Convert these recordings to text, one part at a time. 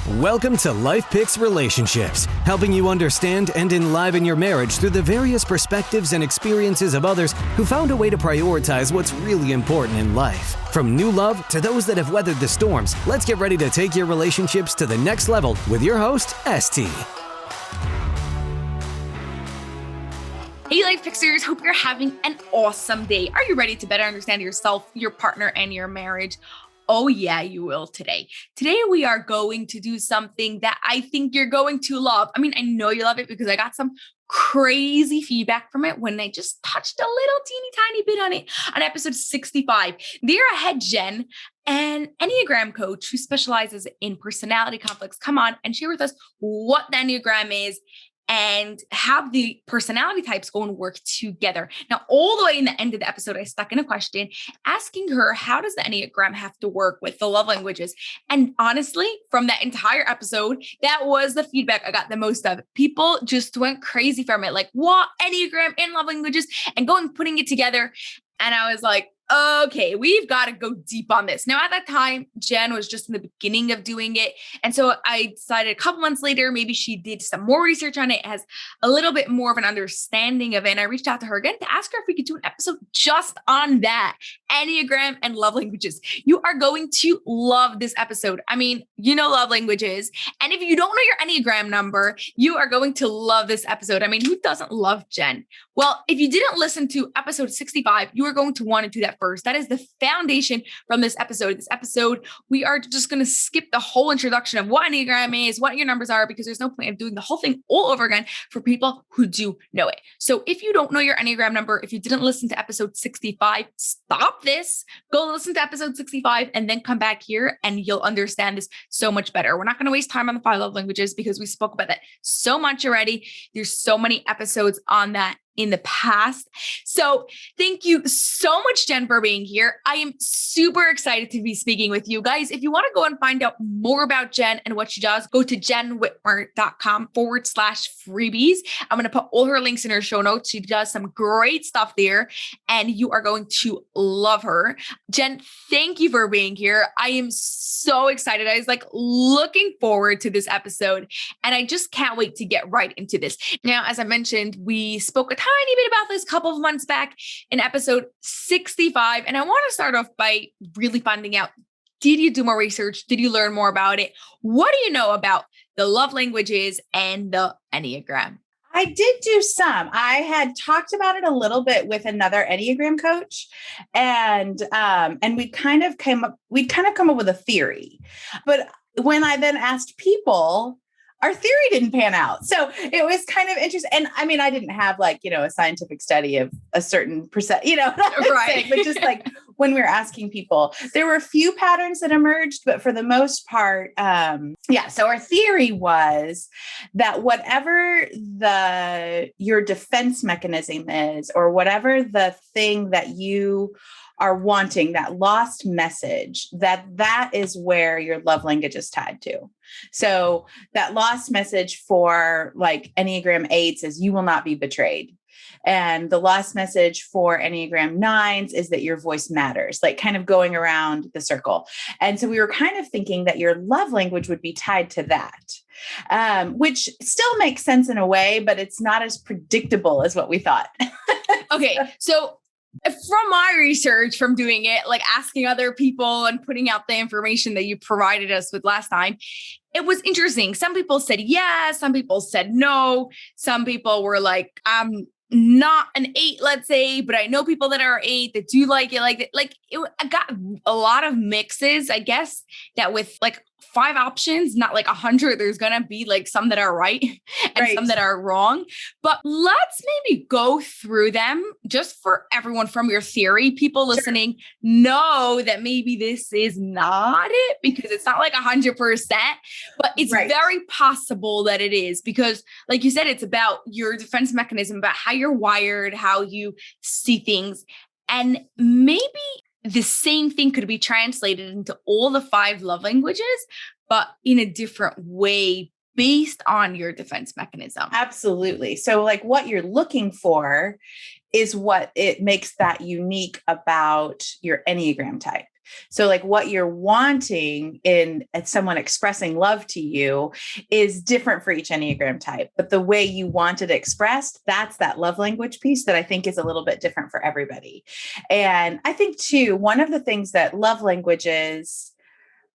Welcome to LifePixers Relationships, helping you understand and enliven your marriage through the various perspectives and experiences of others who found a way to prioritize what's really important in life. From new love to those that have weathered the storms, let's get ready to take your relationships to the next level with your host, ST. Hey LifePixers, hope you're having an awesome day. Are you ready to better understand yourself, your partner, and your marriage? Oh yeah, you will today. Today we are going to do something that I think you're going to love. I mean, I know you love it because I got some crazy feedback from it when I just touched a little teeny tiny bit on it on episode 65. There I had Jenn, an Enneagram coach who specializes in personality conflicts, come on and share with us what the Enneagram is and have the personality types go and work together. Now, all the way in the end of the episode, I stuck in a question asking her, how does the Enneagram have to work with the love languages? And honestly, from that entire episode, that was the feedback I got the most of. People just went crazy from it. Like, what? Enneagram and love languages, and going putting it together. And I was like, okay, we've got to go deep on this. Now, at that time, Jenn was just in the beginning of doing it. And so I decided a couple months later, maybe she did some more research on it, has a little bit more of an understanding of it. And I reached out to her again to ask her if we could do an episode just on that, Enneagram and love languages. You are going to love this episode. I mean, you know love languages. And if you don't know your Enneagram number, you are going to love this episode. I mean, who doesn't love Jenn? Well, if you didn't listen to episode 65, you are going to want to do that first. That is the foundation from this episode. This episode, we are just going to skip the whole introduction of what Enneagram is, what your numbers are, because there's no point of doing the whole thing all over again for people who do know it. So if you don't know your Enneagram number, if you didn't listen to episode 65, stop this, go listen to episode 65, and then come back here and you'll understand this so much better. We're not going to waste time on the 5 love languages because we spoke about that so much already. There's so many episodes on that in the past. So thank you so much, Jenn, for being here. I am super excited to be speaking with you guys. If you want to go and find out more about Jenn and what she does, go to jennwhitmer.com/freebies. I'm going to put all her links in her show notes. She does some great stuff there and you are going to love her. Jenn, thank you for being here. I am so excited. I was like looking forward to this episode and I just can't wait to get right into this. Now, as I mentioned, we spoke a tiny bit about this a couple of months back in episode 65. And I want to start off by really finding out, did you do more research? Did you learn more about it? What do you know about the love languages and the Enneagram? I did do some. I had talked about it a little bit with another Enneagram coach, and we'd kind of come up with a theory. But when I then asked people, our theory didn't pan out. So it was kind of interesting. And I mean, I didn't have a scientific study of a certain percent, right. But just like when we were asking people, there were a few patterns that emerged, but for the most part, So our theory was that whatever your defense mechanism is, or whatever the thing that you are wanting, that lost message, that is where your love language is tied to. So that lost message for like Enneagram 8s is you will not be betrayed. And the lost message for Enneagram 9s is that your voice matters, like kind of going around the circle. And so we were kind of thinking that your love language would be tied to that, which still makes sense in a way, but it's not as predictable as what we thought. Okay. So from my research, from doing it, like asking other people and putting out the information that you provided us with last time, it was interesting. Some people said yes, some people said no. Some people were like, I'm not an 8, let's say, but I know people that are 8 that do like it. I got a lot of mixes, I guess, that with like 5 options, not like 100, there's going to be like some that are right and some that are wrong. But let's maybe go through them just for everyone from your theory. People listening know that maybe this is not it because it's not like 100%, but it's very possible that it is because like you said, it's about your defense mechanism, about how you're wired, how you see things. And maybe the same thing could be translated into all the 5 love languages, but in a different way based on your defense mechanism. Absolutely. So like what you're looking for is what it makes that unique about your Enneagram type. So like what you're wanting in someone expressing love to you is different for each Enneagram type, but the way you want it expressed, that's that love language piece that I think is a little bit different for everybody. And I think too, one of the things that love languages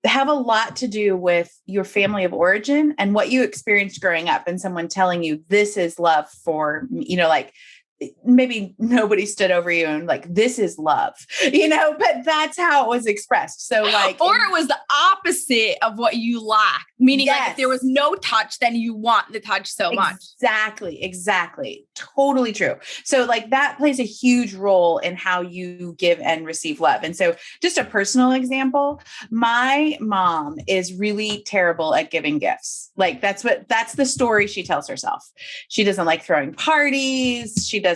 have a lot to do with your family of origin and what you experienced growing up, and someone telling you this is love for, like maybe nobody stood over you and like, this is love, but that's how it was expressed. So like, or it was the opposite of what you lacked, meaning like if there was no touch, then you want the touch so much. Exactly. Totally true. So like that plays a huge role in how you give and receive love. And so just a personal example, my mom is really terrible at giving gifts. Like that's the story she tells herself. She doesn't like throwing parties. She doesn't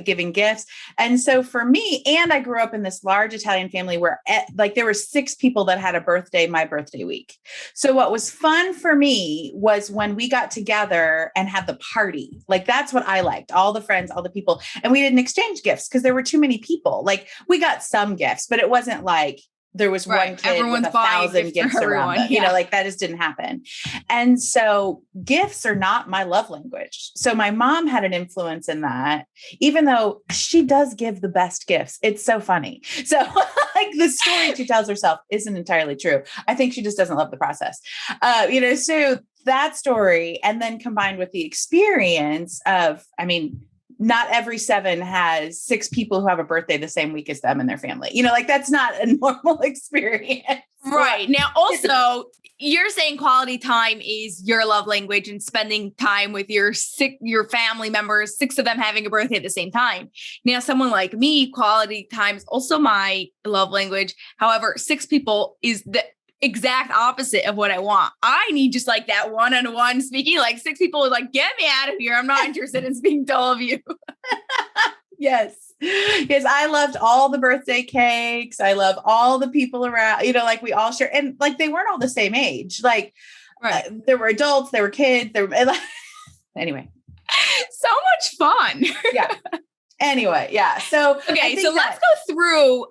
giving gifts. And so for me, and I grew up in this large Italian family where like there were 6 people that had a birthday, my birthday week. So what was fun for me was when we got together and had the party. Like that's what I liked. All the friends, all the people. And we didn't exchange gifts because there were too many people. Like we got some gifts, but it wasn't like there was one kid with 1,000 gifts around them. Like that just didn't happen. And so gifts are not my love language. So my mom had an influence in that, even though she does give the best gifts. It's so funny. So like the story she tells herself isn't entirely true. I think she just doesn't love the process. So that story, and then combined with the experience of, not every 7 has 6 people who have a birthday the same week as them in their family. Like that's not a normal experience. Right. Now, also, you're saying quality time is your love language and spending time with your family members, 6 of them having a birthday at the same time. Now, someone like me, quality time is also my love language. However, 6 people is the exact opposite of what I want. I need just like that one-on-one speaking, like 6 people are like, get me out of here. I'm not interested in speaking to all of you. Yes. I loved all the birthday cakes. I love all the people around, like we all share, and like, they weren't all the same age. Like there were adults, there were kids, anyway. So much fun. Yeah. Anyway, yeah. So, okay. So let's go through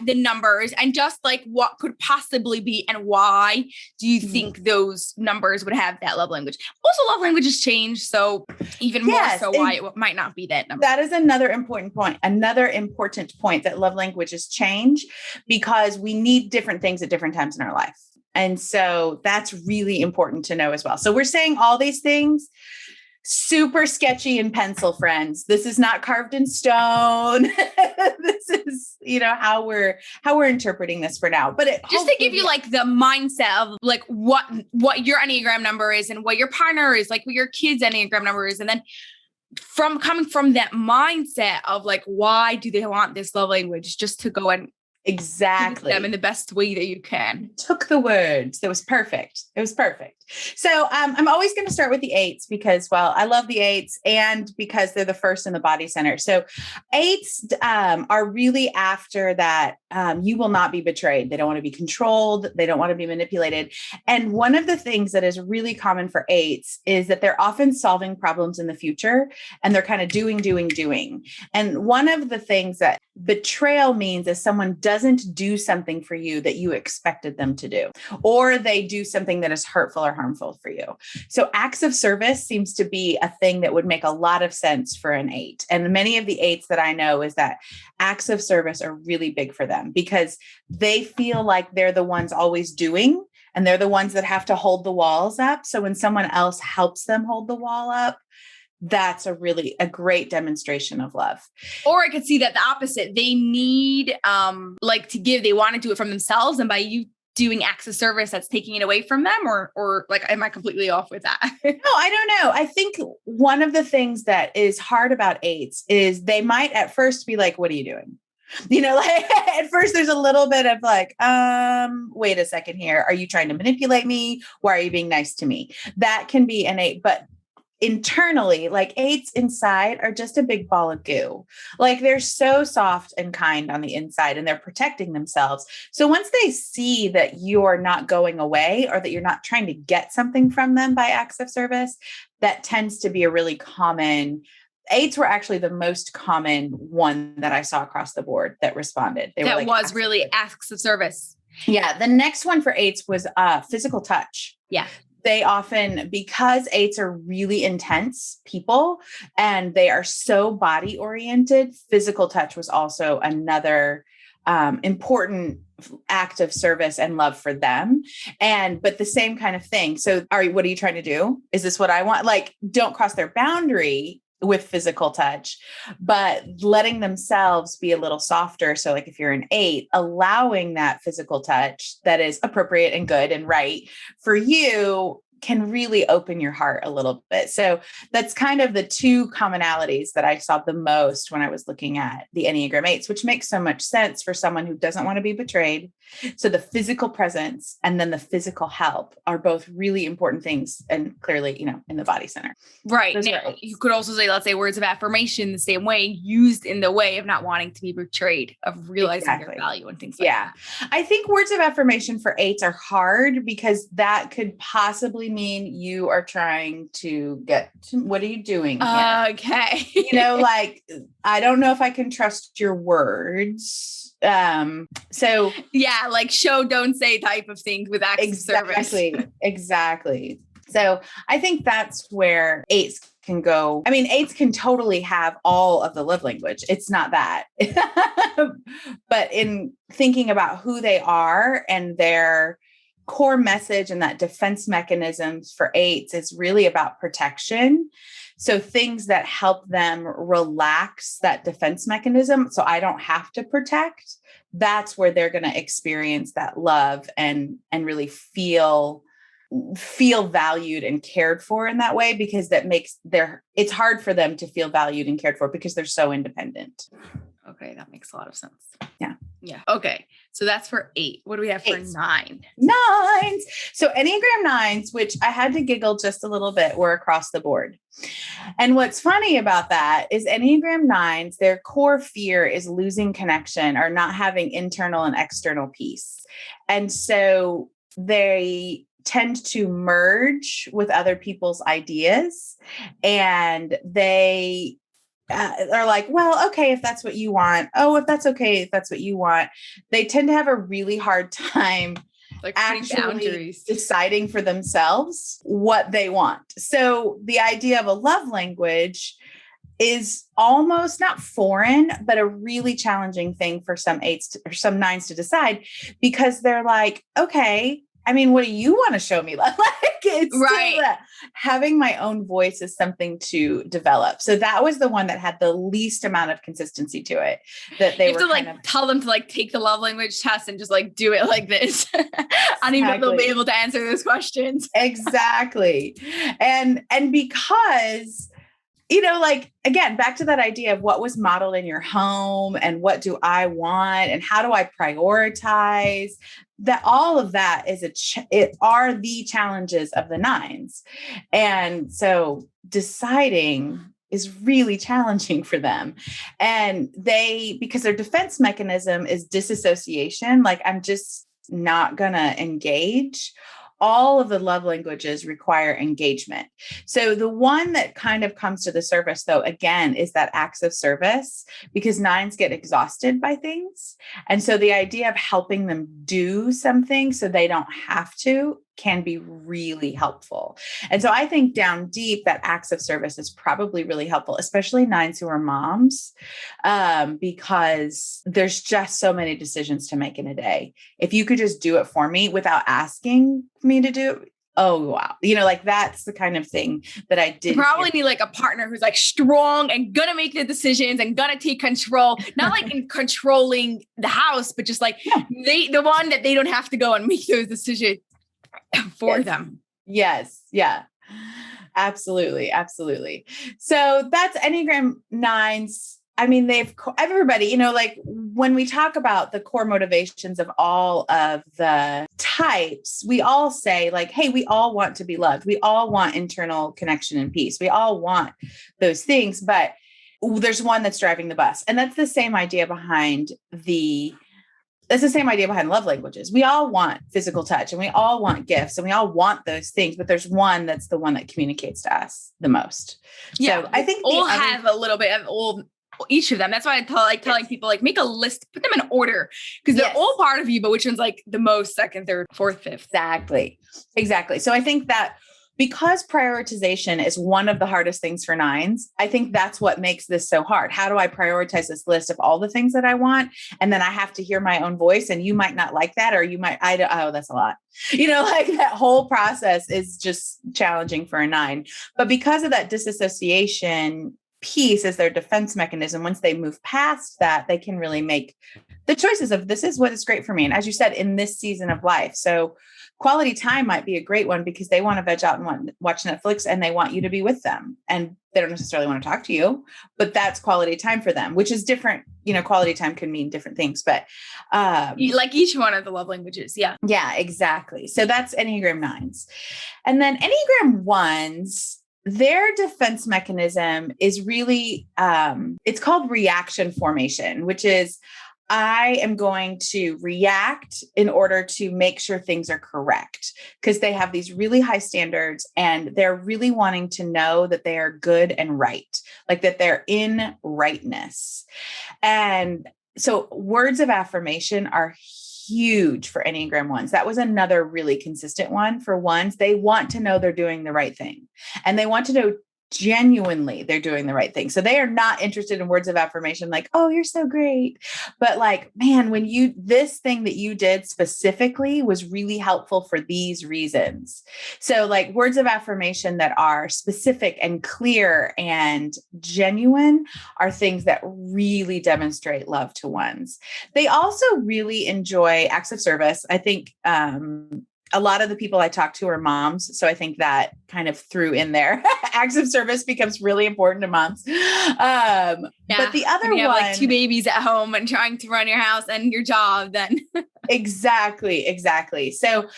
the numbers and just like what could possibly be and why do you think those numbers would have that love language? Also, love languages change. So even more so why it might not be that number. That is another important point. Another important point that love languages change because we need different things at different times in our life. And so that's really important to know as well. So we're saying all these things super sketchy in pencil, friends. This is not carved in stone. This is, how we're interpreting this for now. But just to give you like the mindset of like what your Enneagram number is and what your partner is, like what your kid's Enneagram number is. And then coming from that mindset of like, why do they want this love language? Just to go and exactly them in the best way that you can. Took the words. It was perfect. So I'm always going to start with the 8s because, well, I love the 8s and because they're the first in the body center. So 8s are really after that. You will not be betrayed. They don't want to be controlled. They don't want to be manipulated. And one of the things that is really common for 8s is that they're often solving problems in the future and they're kind of doing. And one of the things that betrayal means is someone doesn't do something for you that you expected them to do, or they do something that is hurtful or harmful for you. So acts of service seems to be a thing that would make a lot of sense for an 8. And many of the 8s that I know is that acts of service are really big for them because they feel like they're the ones always doing, and they're the ones that have to hold the walls up. So when someone else helps them hold the wall up, that's a great demonstration of love. Or I could see that the opposite. They need like to give, they want to do it from themselves. And by you doing acts of service, that's taking it away from them, or like, am I completely off with that? No, I don't know. I think one of the things that is hard about 8s is they might at first be like, what are you doing? Like at first there's a little bit of like, wait a second here. Are you trying to manipulate me? Why are you being nice to me? That can be an 8, but internally, like 8s inside are just a big ball of goo. Like they're so soft and kind on the inside and they're protecting themselves. So once they see that you're not going away or that you're not trying to get something from them by acts of service, that tends to be a really common eights were actually the most common one that I saw across the board that responded. They that were like, was really acts of service. Yeah. The next one for eights was physical touch. Yeah. They often, because eights are really intense people and they are so body oriented, physical touch was also another important act of service and love for them. But the same kind of thing. So what are you trying to do? Is this what I want? Like, don't cross their boundary with physical touch, but letting themselves be a little softer. So like if you're an eight, allowing that physical touch that is appropriate and good and right for you can really open your heart a little bit. So that's kind of the two commonalities that I saw the most when I was looking at the Enneagram 8s, which makes so much sense for someone who doesn't want to be betrayed. So the physical presence and then the physical help are both really important things. And clearly, in the body center. Right. Now, you could also say, let's say words of affirmation the same way, used in the way of not wanting to be betrayed, of realizing your value and things like that. I think words of affirmation for eights are hard because that could possibly mean you are trying to what are you doing here? Okay. Like, I don't know if I can trust your words. So yeah, like show, don't say type of things with acts of service. Exactly. So I think that's where eights can go. I mean, eights can totally have all of the love language. It's not that, but in thinking about who they are and their core message and that defense mechanisms for eights is really about protection. So things that help them relax that defense mechanism. So I don't have to protect. That's where they're going to experience that love and really feel valued and cared for in that way, because that makes it's hard for them to feel valued and cared for because they're so independent. Okay. That makes a lot of sense. Yeah. Yeah. Okay. So that's for 8. What do we have for 9? Nines. So Enneagram 9s, which I had to giggle just a little bit, were across the board. And what's funny about that is Enneagram 9s, their core fear is losing connection or not having internal and external peace. And so they tend to merge with other people's ideas, and they are like, well, okay, if that's what you want. Oh, if that's okay, if that's what you want. They tend to have a really hard time actually deciding for themselves what they want. So the idea of a love language is almost not foreign, but a really challenging thing for some 8s or some 9s to decide, because they're like, okay, I mean, what do you want to show me? Like, it's right. Having my own voice is something to develop. So that was the one that had the least amount of consistency to it. That they have to tell them to take the love language test and just do it like this. I don't even know if they'll be able to answer those questions. Exactly. And because, again, back to that idea of what was modeled in your home and what do I want and how do I prioritize, that all of that is are the challenges of the 9s. And so deciding is really challenging for them. And because their defense mechanism is disassociation, like I'm just not gonna engage. All of the love languages require engagement. So the one that kind of comes to the surface, though, again, is that acts of service, because 9s get exhausted by things. And so the idea of helping them do something so they don't have to can be really helpful. And so I think down deep that acts of service is probably really helpful, especially 9s who are moms, because there's just so many decisions to make in a day. If you could just do it for me without asking me to do it, oh, wow. That's the kind of thing that I did. You probably need a partner who's strong and gonna make the decisions and gonna take control, not in controlling the house, but just the one that they don't have to go and make those decisions for them. Yes. Yeah, absolutely. Absolutely. So that's Enneagram 9s. I mean, everybody, when we talk about the core motivations of all of the types, we all say hey, we all want to be loved. We all want internal connection and peace. We all want those things, but there's one that's driving the bus. And that's the same idea behind the that's the same idea behind love languages. We all want physical touch and we all want gifts and we all want those things, but there's one that's the one that communicates to us the most. Yeah. So I think all have a little bit of all, each of them. That's why I telling people like make a list, put them in order because they're all part of you, but which one's like the most, second, third, fourth, fifth. Exactly. So I think that because prioritization is one of the hardest things for nines, I think that's what makes this so hard. How do I prioritize this list of all the things that I want? And then I have to hear my own voice and you might not like that, or you might, oh, that's a lot. Like that whole process is just challenging for a nine. But because of that disassociation piece as their defense mechanism, once they move past that, they can really make the choices of this is what is great for me. And as you said, in this season of life. So quality time might be a great one because they want to veg out and watch Netflix and they want you to be with them. And they don't necessarily want to talk to you, but that's quality time for them, which is different. Quality time can mean different things, but like each one of the love languages. Yeah. Yeah, exactly. So that's Enneagram nines. And then Enneagram ones, their defense mechanism is really, it's called reaction formation, which is I am going to react in order to make sure things are correct because they have these really high standards and they're really wanting to know that they are good and right, like that they're in rightness. And so words of affirmation are huge for Enneagram ones. That was another really consistent one for ones. They want to know they're doing the right thing and they want to know genuinely they're doing the right thing. So they are not interested in words of affirmation like, oh, you're so great. But like, man, when this thing that you did specifically was really helpful for these reasons. So like words of affirmation that are specific and clear and genuine are things that really demonstrate love to ones. They also really enjoy acts of service. I think, a lot of the people I talk to are moms. So I think that kind of threw in there. Acts of service becomes really important to moms. But the other one, have like two babies at home and trying to run your house and your job then. Exactly. So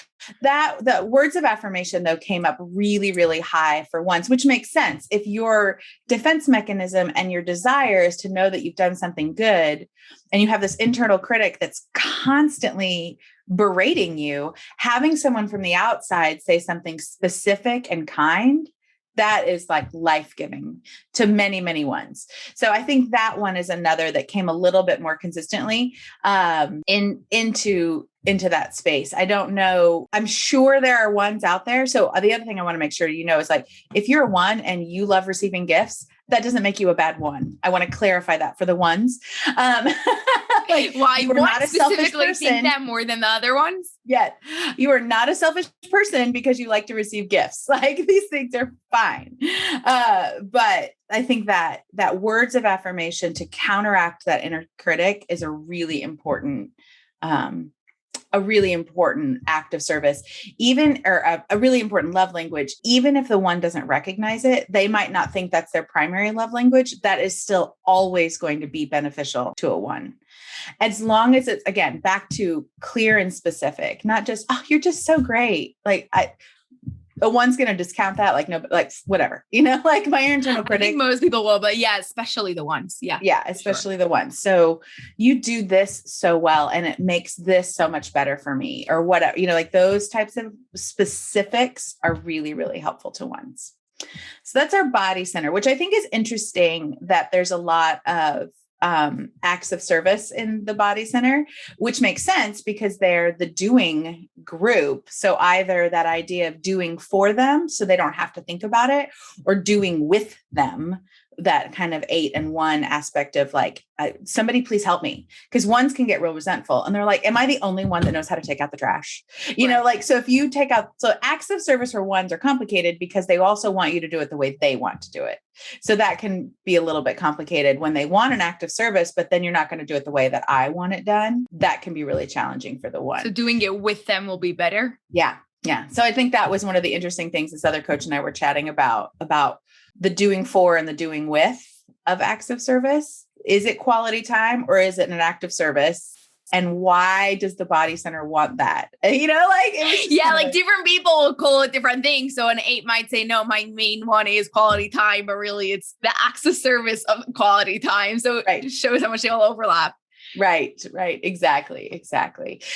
that the words of affirmation though came up really, really high for ones, which makes sense. If your defense mechanism and your desire is to know that you've done something good and you have this internal critic that's constantly berating you, having someone from the outside say something specific and kind, that is like life-giving to many, many ones. So I think that one is another that came a little bit more consistently into that space. I don't know. I'm sure there are ones out there. So the other thing I want to make sure is like, if you're a one and you love receiving gifts, that doesn't make you a bad one. I want to clarify that for the ones. Like why you are not a selfish person. Think that more than the other ones? Yet you are not a selfish person because you like to receive gifts. Like these things are fine. But I think that words of affirmation to counteract that inner critic is a really important act of service, a really important love language. Even if the one doesn't recognize it, they might not think that's their primary love language. That is still always going to be beneficial to a one. As long as it's, again, back to clear and specific, not just, oh, you're just so great. Like the one's going to discount that. Like, no, but like whatever, like my internal critic. I think most people will, but yeah, especially the ones. Yeah. Yeah. Especially the ones. So you do this so well and it makes this so much better for me or whatever, like those types of specifics are really, really helpful to ones. So that's our body center, which I think is interesting that there's a lot of acts of service in the body center, which makes sense because they're the doing group. So either that idea of doing for them so they don't have to think about it, or doing with them, that kind of 8 and 1 aspect of like, somebody please help me. Because ones can get real resentful and they're like, am I the only one that knows how to take out the trash? Right. So if you so acts of service for ones are complicated because they also want you to do it the way they want to do it. So that can be a little bit complicated when they want an act of service, but then you're not going to do it the way that I want it done. That can be really challenging for the one. So doing it with them will be better. Yeah. So I think that was one of the interesting things this other coach and I were chatting about the doing for and the doing with of acts of service. Is it quality time or is it an act of service? And why does the body center want that? Like different people will call it different things. So an 8 might say, no, my main one is quality time, but really it's the acts of service of quality time. So It just shows how much they all overlap. Right. Exactly.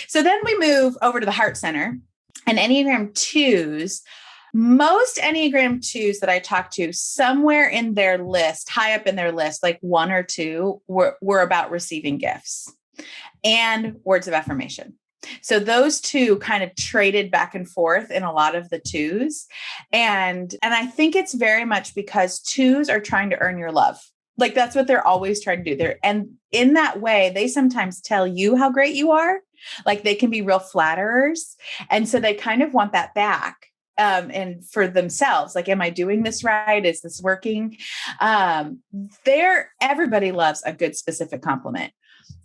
So then we move over to the heart center and Enneagram twos. Most Enneagram twos that I talked to, somewhere in their list, high up in their list, like one or two were about receiving gifts and words of affirmation. So those two kind of traded back and forth in a lot of the twos. And I think it's very much because twos are trying to earn your love. Like that's what they're always trying to do. And in that way, they sometimes tell you how great you are. Like they can be real flatterers. And so they kind of want that back. And for themselves, like, am I doing this right? Is this working? Everybody loves a good specific compliment.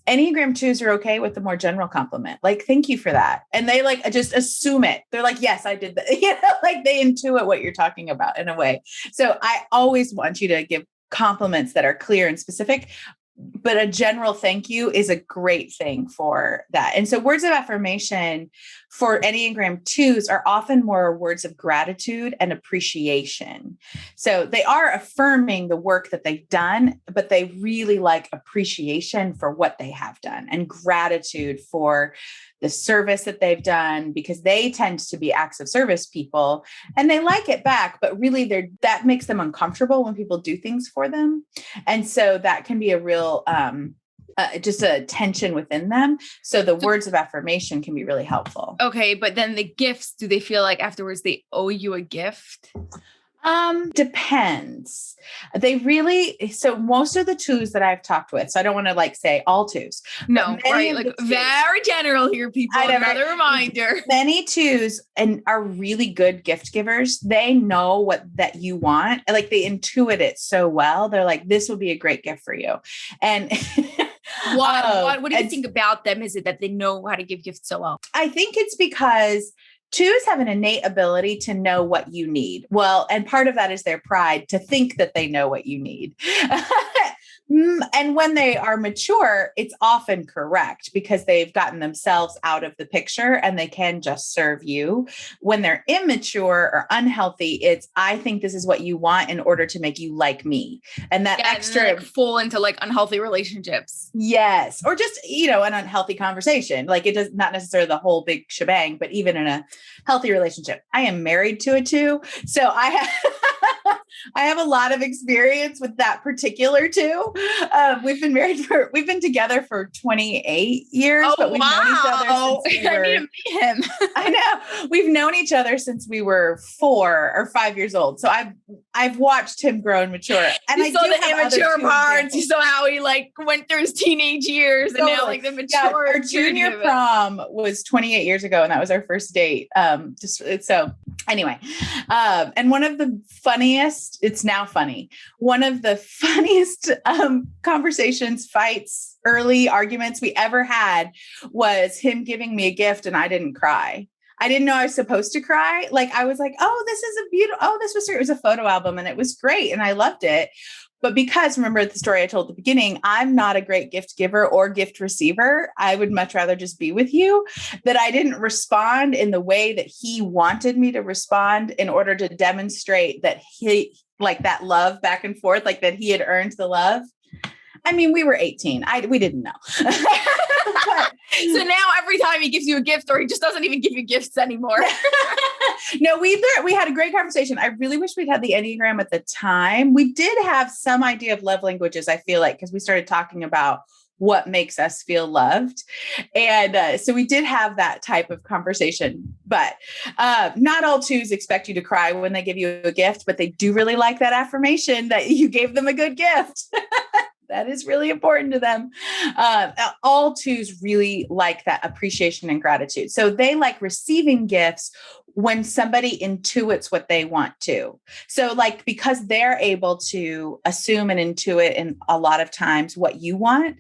Enneagram twos are okay with the more general compliment. Like, thank you for that. And they like just assume it. They're like, yes, I did that. Like they intuit what you're talking about in a way. So I always want you to give compliments that are clear and specific, but a general thank you is a great thing for that. And so words of affirmation for Enneagram twos are often more words of gratitude and appreciation. So they are affirming the work that they've done, but they really like appreciation for what they have done and gratitude for the service that they've done, because they tend to be acts of service people and they like it back, but really that makes them uncomfortable when people do things for them. And so that can be a real, just a tension within them. So the words of affirmation can be really helpful. Okay. But then the gifts, do they feel like afterwards they owe you a gift? Depends. So most of the twos that I've talked with, so I don't want to like say all twos. No, right. Like very general here, people. Another reminder. Many twos and are really good gift givers. They know that you want, like they intuit it so well. They're like, this will be a great gift for you. And what do you think about them? Is it that they know how to give gifts so well? I think it's because twos have an innate ability to know what you need. Well, and part of that is their pride to think that they know what you need. And when they are mature, it's often correct because they've gotten themselves out of the picture and they can just serve you. When they're immature or unhealthy, it's, I think this is what you want in order to make you like me. And that extra and like fall into like unhealthy relationships. Yes. Or just, an unhealthy conversation. Like it does not necessarily the whole big shebang, but even in a healthy relationship. I am married to a two. So I have a lot of experience with that particular two. We've been together for 28 years, but we've known each other since we were, I need to meet him. I know. We've known each other since we were 4 or 5 years old. So I've watched him grow and mature. And you saw the immature parts. You saw how he like went through his teenage years and now like the mature. Yeah, our junior prom was 28 years ago. And that was our first date. So anyway, and one of the funniest, it's now funny. One of the funniest conversations, fights, early arguments we ever had was him giving me a gift and I didn't cry. I didn't know I was supposed to cry. Like I was like, oh, this is this was, it was a photo album and it was great. And I loved it. But because remember the story I told at the beginning, I'm not a great gift giver or gift receiver. I would much rather just be with you, that I didn't respond in the way that he wanted me to respond in order to demonstrate that he like that love back and forth, like that he had earned the love. I mean, we were 18. We didn't know. So now every time he gives you a gift or he just doesn't even give you gifts anymore. No, we had a great conversation. I really wish we'd had the Enneagram at the time. We did have some idea of love languages, I feel like, because we started talking about what makes us feel loved. And so we did have that type of conversation, but not all twos expect you to cry when they give you a gift, but they do really like that affirmation that you gave them a good gift. That is really important to them. All twos really like that appreciation and gratitude. So they like receiving gifts when somebody intuits what they want to. So like, because they're able to assume and intuit in a lot of times what you want,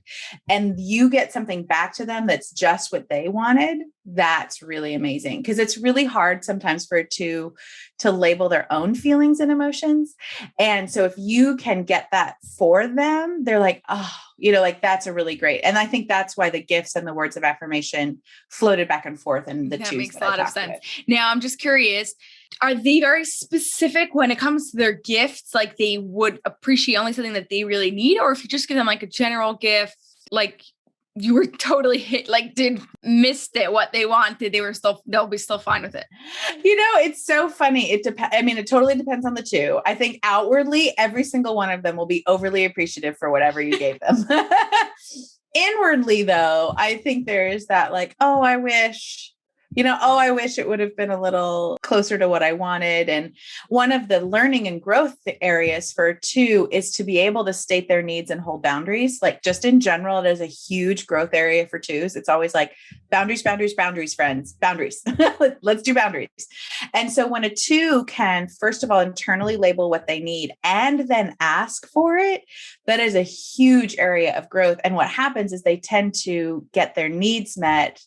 and you get something back to them that's just what they wanted, that's really amazing. Because it's really hard sometimes for a two to label their own feelings and emotions. And so if you can get that for them, they're like, oh, like that's a really great. And I think that's why the gifts and the words of affirmation floated back and forth. And that makes a lot of sense. Now I'm just curious, are they very specific when it comes to their gifts? Like they would appreciate only something that they really need, or if you just give them like a general gift, like you were totally missed it, what they wanted, they'll be still fine with it. It's so funny. It depends. I mean, it totally depends on the two. I think outwardly, every single one of them will be overly appreciative for whatever you gave them. Inwardly, though, I think there is that I wish it would have been a little closer to what I wanted. And one of the learning and growth areas for two is to be able to state their needs and hold boundaries. Like just in general, it is a huge growth area for twos. It's always like boundaries, boundaries, boundaries, friends, boundaries. Let's do boundaries. And so when a two can, first of all, internally label what they need and then ask for it, that is a huge area of growth. And what happens is they tend to get their needs met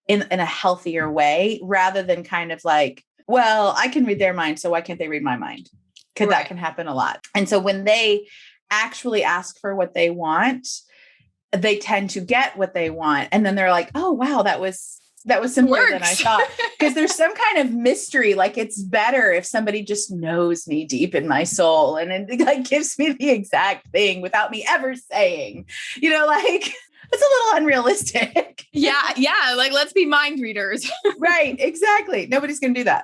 in a healthier way, rather than kind of like, well, I can read their mind, so why can't they read my mind? Because that can happen a lot. And so when they actually ask for what they want, they tend to get what they want. And then they're like, oh, wow, that was simpler than I thought. Because there's some kind of mystery. Like it's better if somebody just knows me deep in my soul and it like gives me the exact thing without me ever saying, it's a little unrealistic. Yeah. Like, let's be mind readers. Right. Exactly. Nobody's going to do that.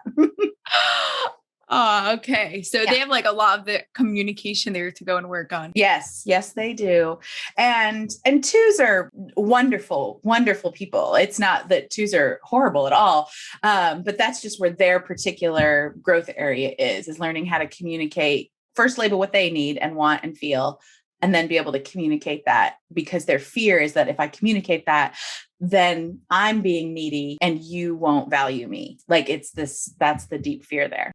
Oh, okay. So they have like a lot of the communication there to go and work on. Yes. Yes, they do. And twos are wonderful, wonderful people. It's not that twos are horrible at all. But that's just where their particular growth area is learning how to communicate, first label what they need and want and feel, and then be able to communicate that, because their fear is that if I communicate that, then I'm being needy and you won't value me. Like that's the deep fear there.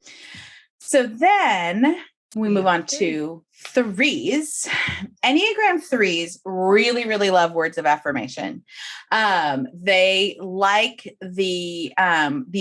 So then we move on to threes. Enneagram threes really, really love words of affirmation. They like the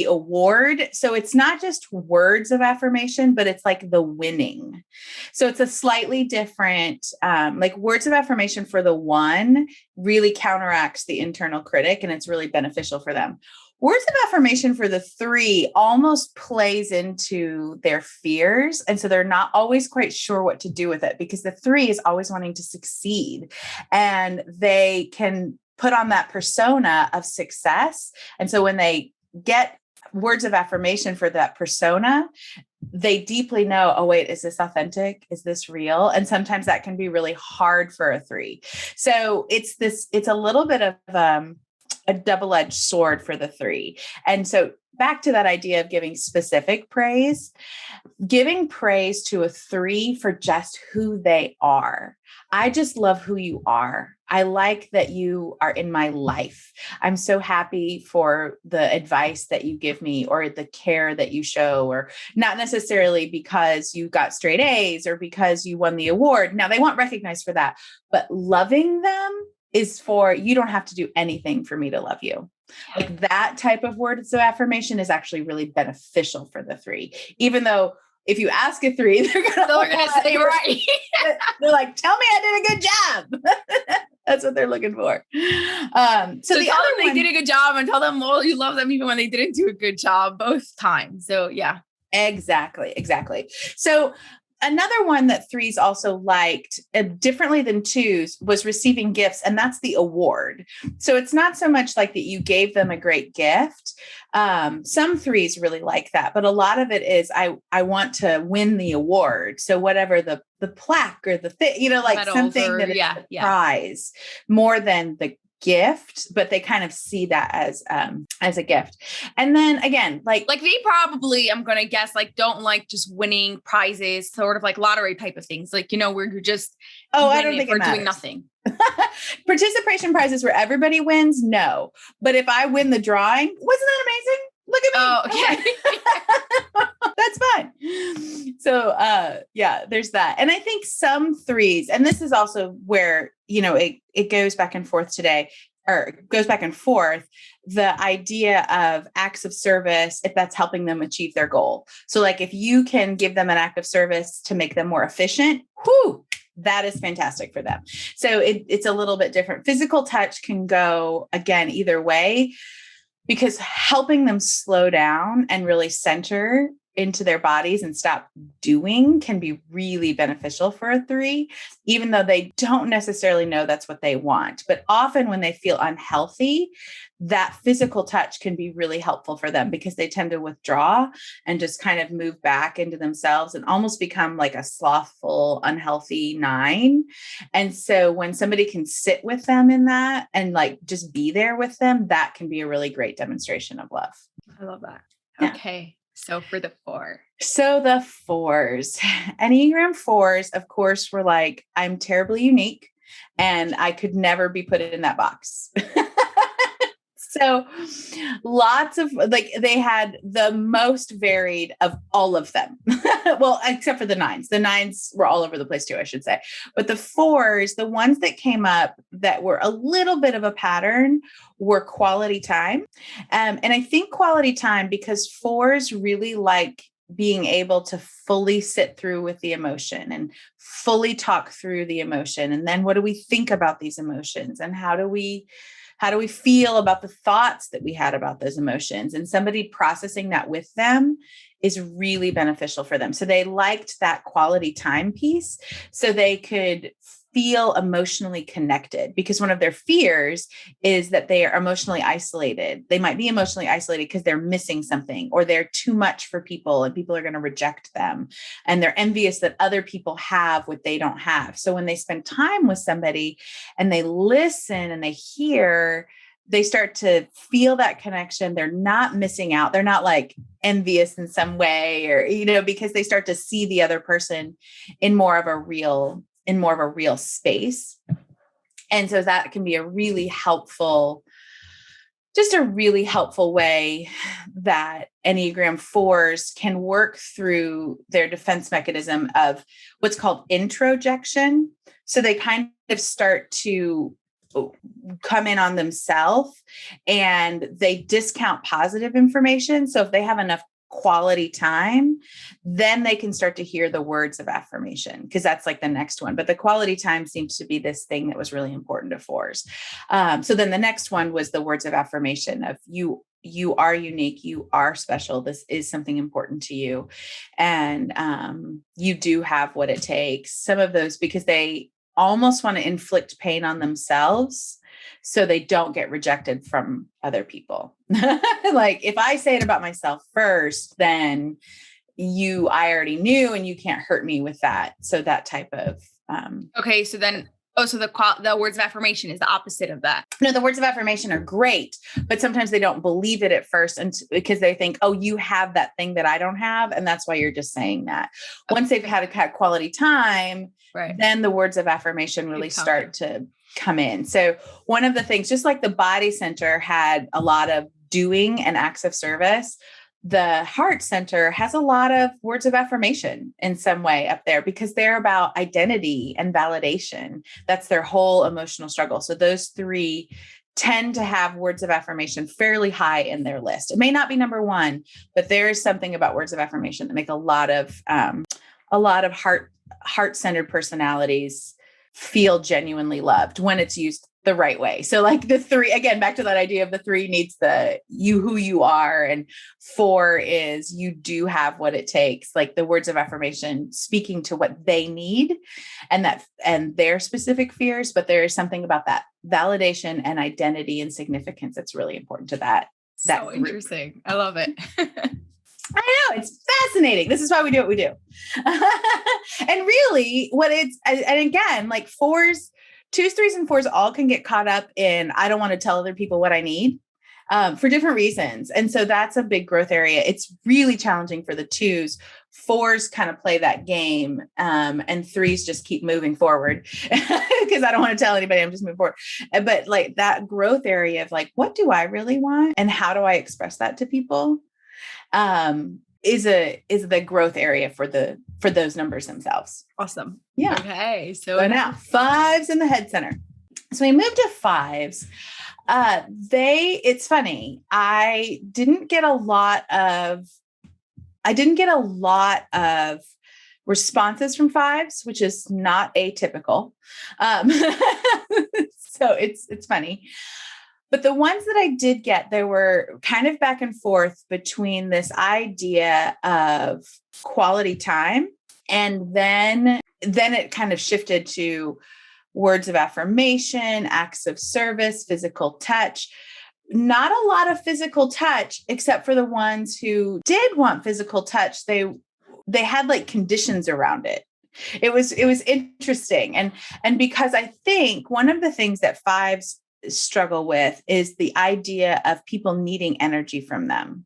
award. So it's not just words of affirmation, but it's like the winning. So it's a slightly different, like words of affirmation for the one really counteracts the internal critic, and it's really beneficial for them. Words of affirmation for the three almost plays into their fears. And so they're not always quite sure what to do with it, because the three is always wanting to succeed, and they can put on that persona of success. And so when they get words of affirmation for that persona, they deeply know, oh, wait, is this authentic? Is this real? And sometimes that can be really hard for a three. So it's a little bit of, a double-edged sword for the three. And so back to that idea of giving specific praise, giving praise to a three for just who they are. I just love who you are. I like that you are in my life. I'm so happy for the advice that you give me or the care that you show, or not necessarily because you got straight A's or because you won the award. Now they want recognized for that, but loving them is for, you don't have to do anything for me to love you. Like that type of words of affirmation is actually really beneficial for the three, even though if you ask a three, they're going to say right. They're like, tell me I did a good job. That's what they're looking for. So the tell other them they did a good job, and tell them, well, you love them even when they didn't do a good job both times. So yeah. Exactly. So another one that threes also liked differently than twos was receiving gifts. And that's the award. So it's not so much like that you gave them a great gift. Some threes really like that, but a lot of it is, I want to win the award. So whatever the plaque or the thing, like medals, something that is a prize more than the gift, but they kind of see that as a gift. And then again, like they probably, I'm going to guess, like don't like just winning prizes, sort of like lottery type of things. Like, where you're just, I don't think we're doing nothing. Participation prizes where everybody wins. No, but if I win the drawing, wasn't that amazing? Look at me. Oh, okay. That's fine. So, there's that. And I think some threes, and this is also where, it goes back and forth today, or goes back and forth, the idea of acts of service, if that's helping them achieve their goal. So like, if you can give them an act of service to make them more efficient, that is fantastic for them. So it's a little bit different. Physical touch can go, again, either way, because helping them slow down and really center into their bodies and stop doing can be really beneficial for a 3, even though they don't necessarily know that's what they want. But often when they feel unhealthy, that physical touch can be really helpful for them because they tend to withdraw and just kind of move back into themselves and almost become like a slothful, unhealthy 9. And so when somebody can sit with them in that and like just be there with them, that can be a really great demonstration of love. I love that. Yeah. Okay. So for the 4. So the 4s, Enneagram 4s, of course, were like, I'm terribly unique and I could never be put in that box. So lots of like, they had the most varied of all of them. Well, except for the 9s. The 9s were all over the place too, I should say. But the 4s, the ones that came up that were a little bit of a pattern were quality time. And I think quality time because 4s really like being able to fully sit through with the emotion and fully talk through the emotion. And then what do we think about these emotions? And how do we feel about the thoughts that we had about those emotions? And somebody processing that with them is really beneficial for them. So they liked that quality time piece so they could feel emotionally connected, because one of their fears is that they are emotionally isolated. They might be emotionally isolated because they're missing something or they're too much for people and people are going to reject them. And they're envious that other people have what they don't have. So when they spend time with somebody and they listen and they hear, they start to feel that connection. They're not missing out. They're not like envious in some way or, because they start to see the other person in more of a real space. And so that can be a really helpful way that Enneagram 4s can work through their defense mechanism of what's called introjection. So they kind of start to come in on themselves and they discount positive information. So if they have enough quality time, then they can start to hear the words of affirmation, because that's like the next one. But the quality time seems to be this thing that was really important to 4s. So then the next one was the words of affirmation of you are unique, you are special, this is something important to you. And you do have what it takes. Some of those, because they almost want to inflict pain on themselves so they don't get rejected from other people. Like if I say it about myself first, then I already knew and you can't hurt me with that. So that type of, okay. So then, so the words of affirmation is the opposite of that. No, the words of affirmation are great, but sometimes they don't believe it at first because they think, oh, you have that thing that I don't have. And that's why you're just saying that. Once they've had quality time, right, then the words of affirmation really start to come in. So one of the things, just like the body center had a lot of doing and acts of service, the heart center has a lot of words of affirmation in some way up there because they're about identity and validation. That's their whole emotional struggle. So those 3 tend to have words of affirmation fairly high in their list. It may not be number 1, but there is something about words of affirmation that make a lot of heart-centered personalities feel genuinely loved when it's used the right way. So like the 3, again, back to that idea of the 3 needs who you are. And 4 is you do have what it takes. Like the words of affirmation speaking to what they need and their specific fears. But there is something about that validation and identity and significance that's really important to that. So interesting. I love it. I know, it's fascinating. This is why we do what we do. And really and again, like 4s, 2s, 3s, and 4s all can get caught up in, I don't want to tell other people what I need for different reasons. And so that's a big growth area. It's really challenging for the 2s. 4s kind of play that game and 3s just keep moving forward because I don't want to tell anybody, I'm just moving forward. But like that growth area of like, what do I really want? And how do I express that to people? Is the growth area for those numbers themselves. Awesome. Yeah. Okay. So now 5s in the head center. So we moved to 5s. It's funny. I didn't get a lot of responses from 5s, which is not atypical. So it's funny. But the ones that I did get, they were kind of back and forth between this idea of quality time. And then it kind of shifted to words of affirmation, acts of service, physical touch. Not a lot of physical touch, except for the ones who did want physical touch. They had like conditions around it. It was interesting. And because I think one of the things that fives struggle with is the idea of people needing energy from them.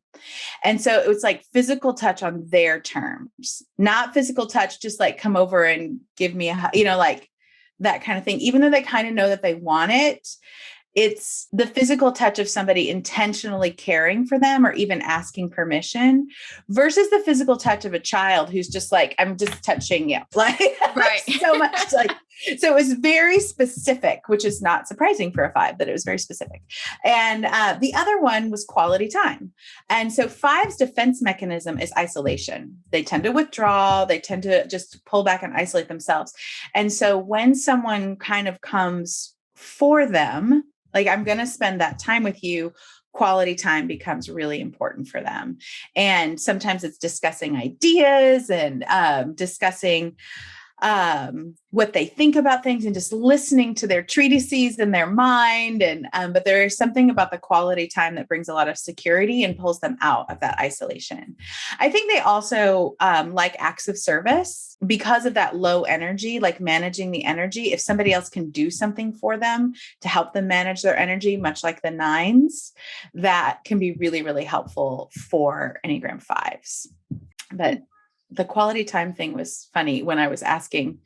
And so it was like physical touch on their terms, not physical touch, just like come over and give me like that kind of thing, even though they kind of know that they want it. It's the physical touch of somebody intentionally caring for them or even asking permission versus the physical touch of a child who's just like, I'm just touching you. Like, right. So much like, so it was very specific, which is not surprising for a five that it was very specific. And the other one was quality time. And so five's defense mechanism is isolation. They tend to withdraw. They tend to just pull back and isolate themselves. And so when someone kind of comes for them, like, I'm going to spend that time with you, quality time becomes really important for them. And sometimes it's discussing ideas and discussing what they think about things and just listening to their treatises in their mind. And, but there is something about the quality time that brings a lot of security and pulls them out of that isolation. I think they also like acts of service because of that low energy, like managing the energy. If somebody else can do something for them to help them manage their energy, much like the nines, that can be really, really helpful for Enneagram fives. But the quality time thing was funny when I was asking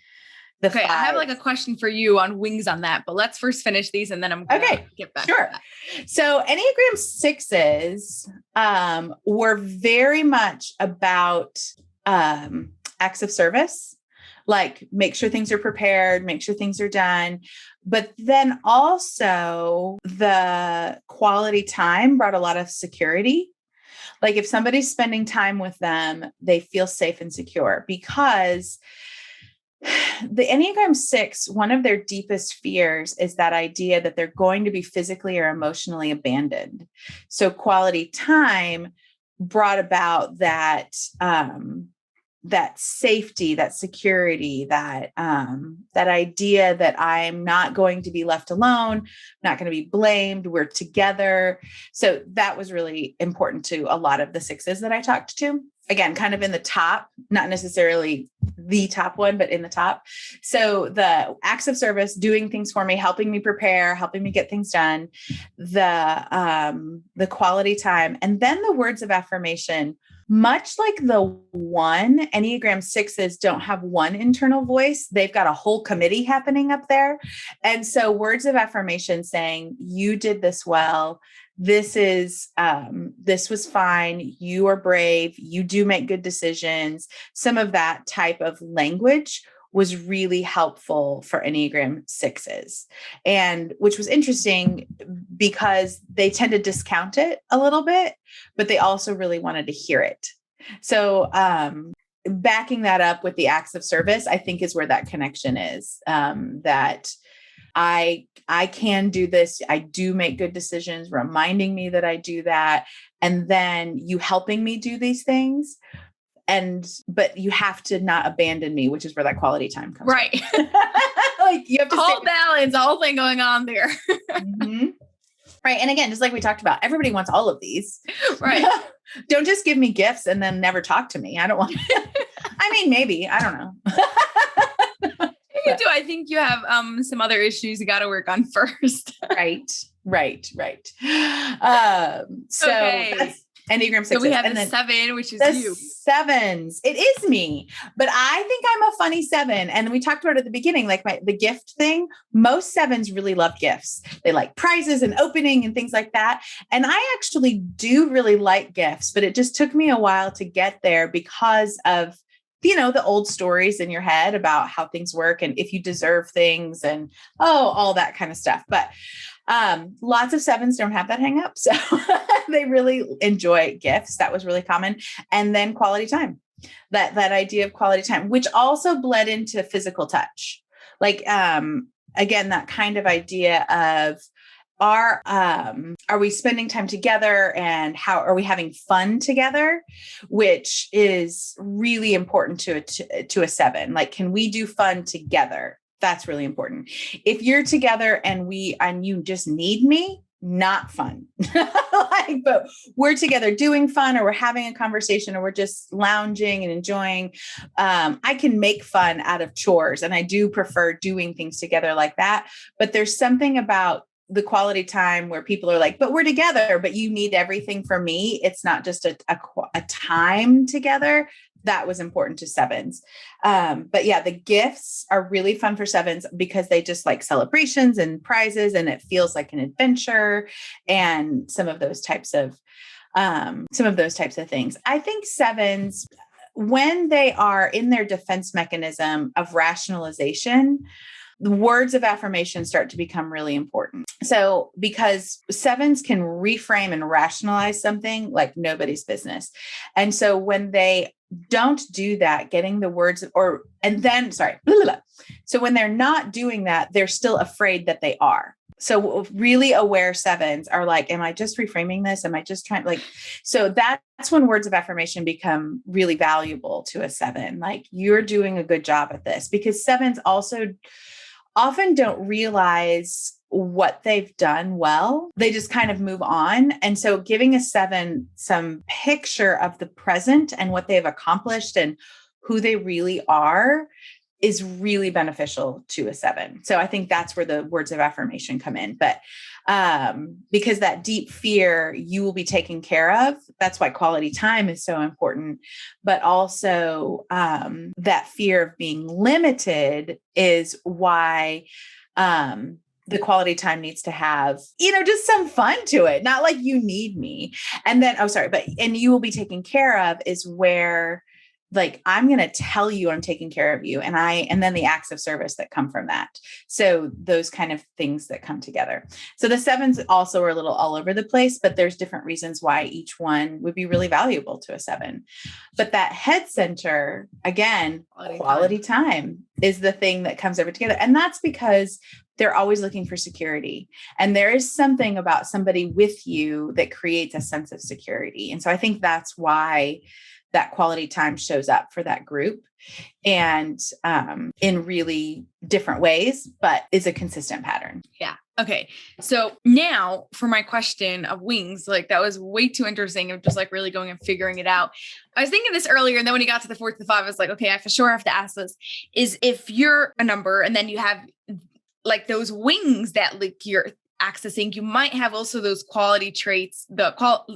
the Okay, five. I have like a question for you on wings on that, but let's first finish these and then I'm going to get back to that. So Enneagram sixes were very much about acts of service, like make sure things are prepared, make sure things are done. But then also the quality time brought a lot of security. Like if somebody's spending time with them, they feel safe and secure because the Enneagram Six, one of their deepest fears is that idea that they're going to be physically or emotionally abandoned. So quality time brought about that, that safety, that security, that idea that I'm not going to be left alone, not going to be blamed, we're together. So that was really important to a lot of the sixes that I talked to. Again, kind of in the top, not necessarily the top one, but in the top. So the acts of service, doing things for me, helping me prepare, helping me get things done, the quality time, and then the words of affirmation. Much like the one, Enneagram sixes don't have one internal voice. They've got a whole committee happening up there. And so words of affirmation saying, you did this well. This was fine. You are brave. You do make good decisions. Some of that type of language was really helpful for Enneagram sixes, and which was interesting because they tend to discount it a little bit, but they also really wanted to hear it. So backing that up with the acts of service, I think is where that connection is, that I can do this. I do make good decisions, reminding me that I do that. And then you helping me do these things. But you have to not abandon me, which is where that quality time comes right. from. Like you have to whole balance, the whole thing going on there. Mm-hmm. Right. And again, just like we talked about, everybody wants all of these. Right. Don't just give me gifts and then never talk to me. I don't want, I mean, maybe, I don't know. You do. I think you have some other issues you got to work on first. Right. So okay. That's Enneagram sixes. So we have the 7, which is the you. Sevens. It is me, but I think I'm a funny 7. And we talked about it at the beginning, like the gift thing. Most 7s really love gifts. They like prizes and opening and things like that. And I actually do really like gifts, but it just took me a while to get there because of, the old stories in your head about how things work and if you deserve things and, all that kind of stuff. But lots of 7s don't have that hang up. So they really enjoy gifts. That was really common. And then quality time, that idea of quality time, which also bled into physical touch. Like, again, that kind of idea of are we spending time together, and how are we having fun together, which is really important to a 7. Like, can we do fun together? That's really important. If you're together and you just need me, not fun. But we're together doing fun, or we're having a conversation, or we're just lounging and enjoying. I can make fun out of chores, and I do prefer doing things together like that. But there's something about the quality time where people are like, but we're together, but you need everything from me. It's not just a time together. That was important to 7s. But yeah, the gifts are really fun for 7s because they just like celebrations and prizes, and it feels like an adventure and some of those types of things. I think 7s, when they are in their defense mechanism of rationalization, the words of affirmation start to become really important. So because 7s can reframe and rationalize something like nobody's business. And so when they don't do that, getting the words So when they're not doing that, they're still afraid that they are. So really aware 7s are like, am I just reframing this? Am I just trying so that's when words of affirmation become really valuable to a 7. Like, you're doing a good job at this, because 7s also often don't realize what they've done well. They just kind of move on. And so giving a 7 some picture of the present and what they've accomplished and who they really are is really beneficial to a 7. So I think that's where the words of affirmation come in. But because that deep fear, you will be taken care of. That's why quality time is so important. But also that fear of being limited is why the quality time needs to have, just some fun to it. Not like you need me. And then, and you will be taken care of is where, like, I'm going to tell you I'm taking care of you. And then the acts of service that come from that. So those kind of things that come together. So the 7s also are a little all over the place, but there's different reasons why each one would be really valuable to a 7. But that head center, again, quality time is the thing that comes over together. And that's because they're always looking for security. And there is something about somebody with you that creates a sense of security. And so I think that's why that quality time shows up for that group, and in really different ways, but is a consistent pattern. Yeah. Okay. So now for my question of wings, like, that was way too interesting of just like really going and figuring it out. I was thinking this earlier, and then when you got to the 4 to the 5, I was like, okay, I for sure have to ask this, is if you're a number and then you have like those wings that like you're accessing, you might have also those quality traits,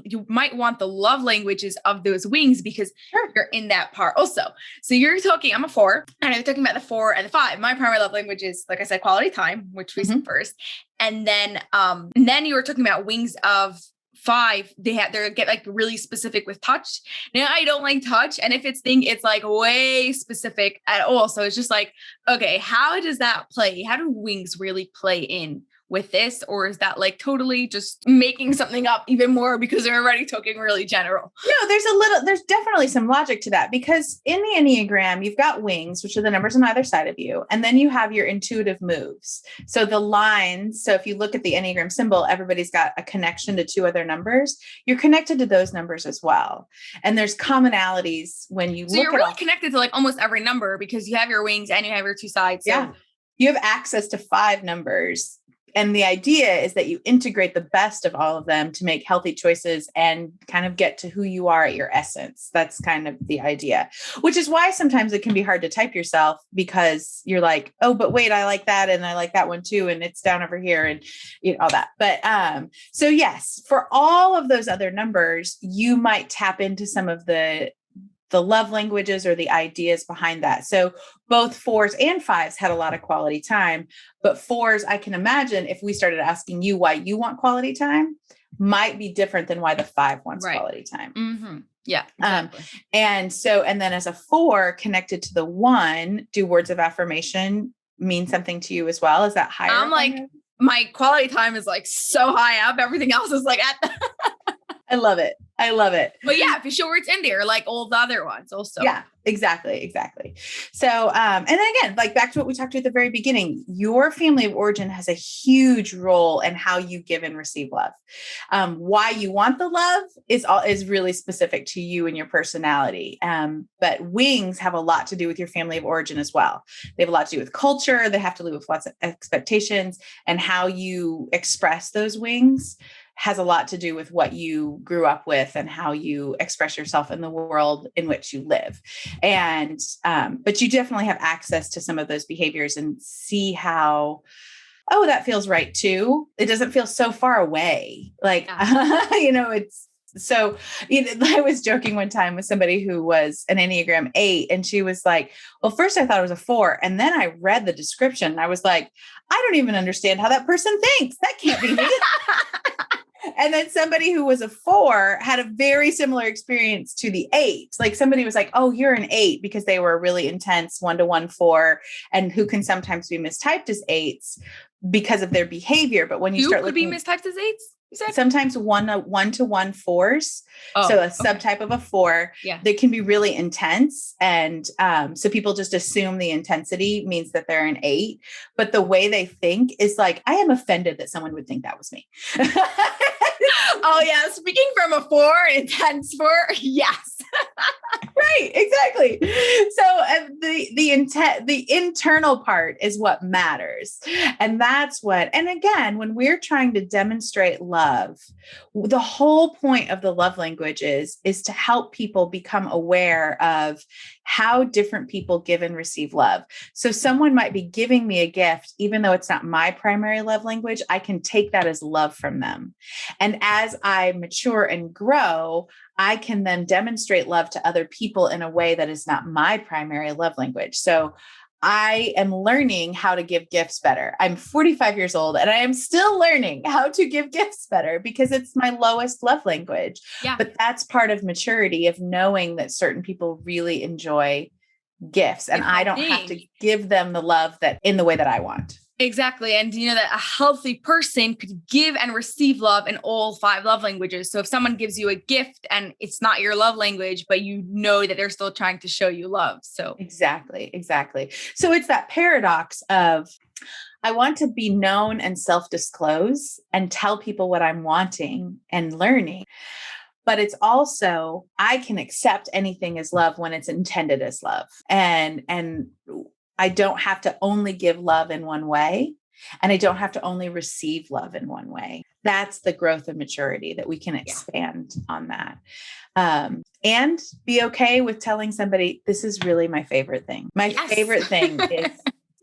you might want the love languages of those wings because you're in that part also. So you're talking, I'm a 4, and I'm talking about the 4 and the 5. My primary love language is, like I said, quality time, which we said first. And then you were talking about wings of 5. They get like really specific with touch. Now I don't like touch. And if it's like way specific at all. So it's just like, okay, how does that play? How do wings really play in with this? Or is that like totally just making something up even more because they're already talking really general? No, there's definitely some logic to that, because in the Enneagram, you've got wings, which are the numbers on either side of you. And then you have your intuitive moves. So the lines, so if you look at the Enneagram symbol, everybody's got a connection to 2 other numbers. You're connected to those numbers as well. And there's commonalities when you so look you're really connected to like almost every number because you have your wings and you have your 2 sides. So. Yeah. You have access to 5 numbers. And the idea is that you integrate the best of all of them to make healthy choices and kind of get to who you are at your essence. That's kind of the idea, which is why sometimes it can be hard to type yourself, because you're like, oh, but wait, I like that. And I like that one too. And it's down over here and all that. But so yes, for all of those other numbers, you might tap into some of the love languages or the ideas behind that. So both 4s and 5s had a lot of quality time, but 4s, I can imagine if we started asking you why you want quality time, might be different than why the 5 wants quality time. Mm-hmm. Yeah. Exactly. And then as a 4 connected to the 1, do words of affirmation mean something to you as well? Is that higher? I'm like, my quality time is like so high up. Everything else is like at I love it. I love it. But yeah, for sure it's in there, like all the other ones also. Yeah, exactly. So, and then again, like back to what we talked about at the very beginning, your family of origin has a huge role in how you give and receive love. Why you want the love is really specific to you and your personality. But wings have a lot to do with your family of origin as well. They have a lot to do with culture. They have to live with lots of expectations, and how you express those wings has a lot to do with what you grew up with and how you express yourself in the world in which you live. And, but you definitely have access to some of those behaviors and see how, oh, that feels right too. It doesn't feel so far away. Like, it's so, I was joking one time with somebody who was an Enneagram 8, and she was like, well, first I thought it was a 4. And then I read the description and I was like, I don't even understand how that person thinks. That can't be me. And then somebody who was a 4 had a very similar experience to the 8. Like somebody was like, oh, you're an 8, because they were a really intense 1-to-1 4, and who can sometimes be mistyped as 8s because of their behavior. But when you start looking, be mistyped as 8s? Sometimes 1-to-1 4s. So a subtype of a 4, they can be really intense. And so people just assume the intensity means that they're an 8, but the way they think is like, I am offended that someone would think that was me. Oh yeah. Speaking from a 4, intense 4. Yes. Right. Exactly. So the internal part is what matters. And that's and again, when we're trying to demonstrate love, the whole point of the love languages is to help people become aware of how different people give and receive love. So someone might be giving me a gift, even though it's not my primary love language, I can take that as love from them. And as I mature and grow, I can then demonstrate love to other people in a way that is not my primary love language. So I am learning how to give gifts better. I'm 45 years old and I am still learning how to give gifts better because it's my lowest love language. Yeah. But that's part of maturity, of knowing that certain people really enjoy gifts and I don't have to give them the love that in the way that I want. Exactly. And you know that a healthy person could give and receive love in all 5 love languages. So if someone gives you a gift and it's not your love language, but you know that they're still trying to show you love. So exactly. So it's that paradox of, I want to be known and self-disclose and tell people what I'm wanting and learning. But it's also, I can accept anything as love when it's intended as love. And I don't have to only give love in one way, and I don't have to only receive love in one way. That's the growth of maturity, that we can expand on that. And be okay with telling somebody, this is really my favorite thing. My favorite thing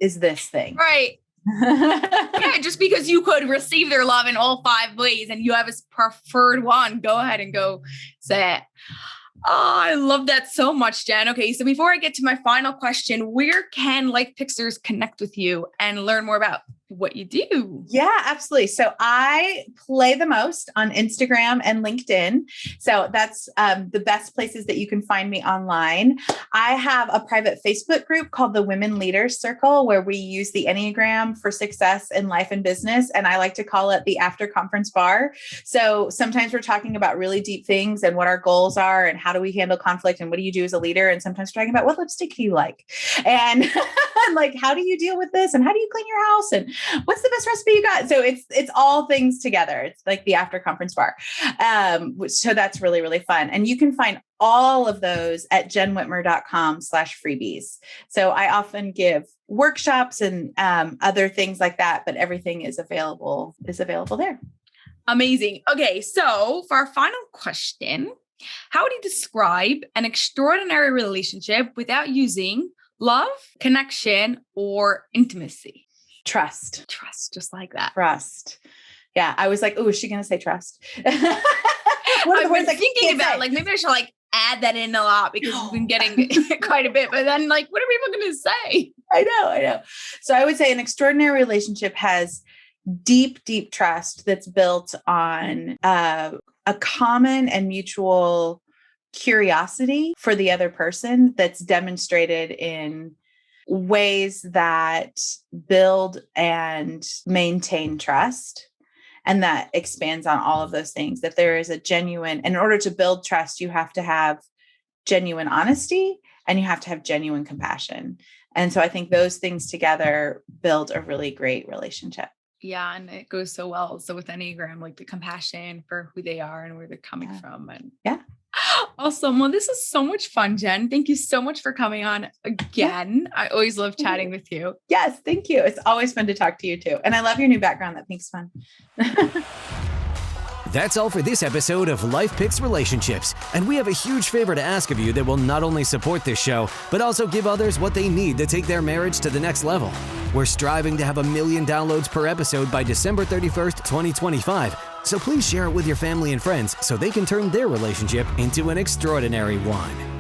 is this thing. Right. Yeah, just because you could receive their love in all 5 ways and you have a preferred one, go ahead and go say it. Oh, I love that so much, Jen. Okay, so before I get to my final question, where can LifePixers connect with you and learn more about what you do? Yeah, absolutely. So I play the most on Instagram and LinkedIn. So that's the best places that you can find me online. I have a private Facebook group called the Women Leaders Circle, where we use the Enneagram for success in life and business. And I like to call it the after conference bar. So sometimes we're talking about really deep things and what our goals are and how do we handle conflict and what do you do as a leader? And sometimes we're talking about what lipstick do you like? And like, how do you deal with this? And how do you clean your house? And what's the best recipe you got? So it's all things together. It's like the after conference bar. So that's really, really fun. And you can find all of those at jennwhitmer.com/freebies. So I often give workshops and other things like that, but everything is available there. Amazing. Okay. So for our final question, how would you describe an extraordinary relationship without using love, connection, or intimacy? Trust, just like that. Trust. Yeah. I was like, oh, is she going to say trust? I've been thinking about like, maybe I should like add that in a lot because we've been getting quite a bit, but then like, what are people going to say? I know. So I would say an extraordinary relationship has deep, deep trust that's built on a common and mutual curiosity for the other person that's demonstrated in ways that build and maintain trust. And that expands on all of those things. If there is a genuine, in order to build trust, you have to have genuine honesty and you have to have genuine compassion. And so I think those things together build a really great relationship. Yeah. And it goes so well. So with Enneagram, like the compassion for who they are and where they're coming from. And awesome. Well, this is so much fun, Jenn. Thank you so much for coming on again. I always love chatting with you. Yes. Thank you. It's always fun to talk to you too. And I love your new background. That pink's fun. That's all for this episode of LifePix Relationships, and we have a huge favor to ask of you that will not only support this show, but also give others what they need to take their marriage to the next level. We're striving to have 1 million downloads per episode by December 31st, 2025, so please share it with your family and friends so they can turn their relationship into an extraordinary one.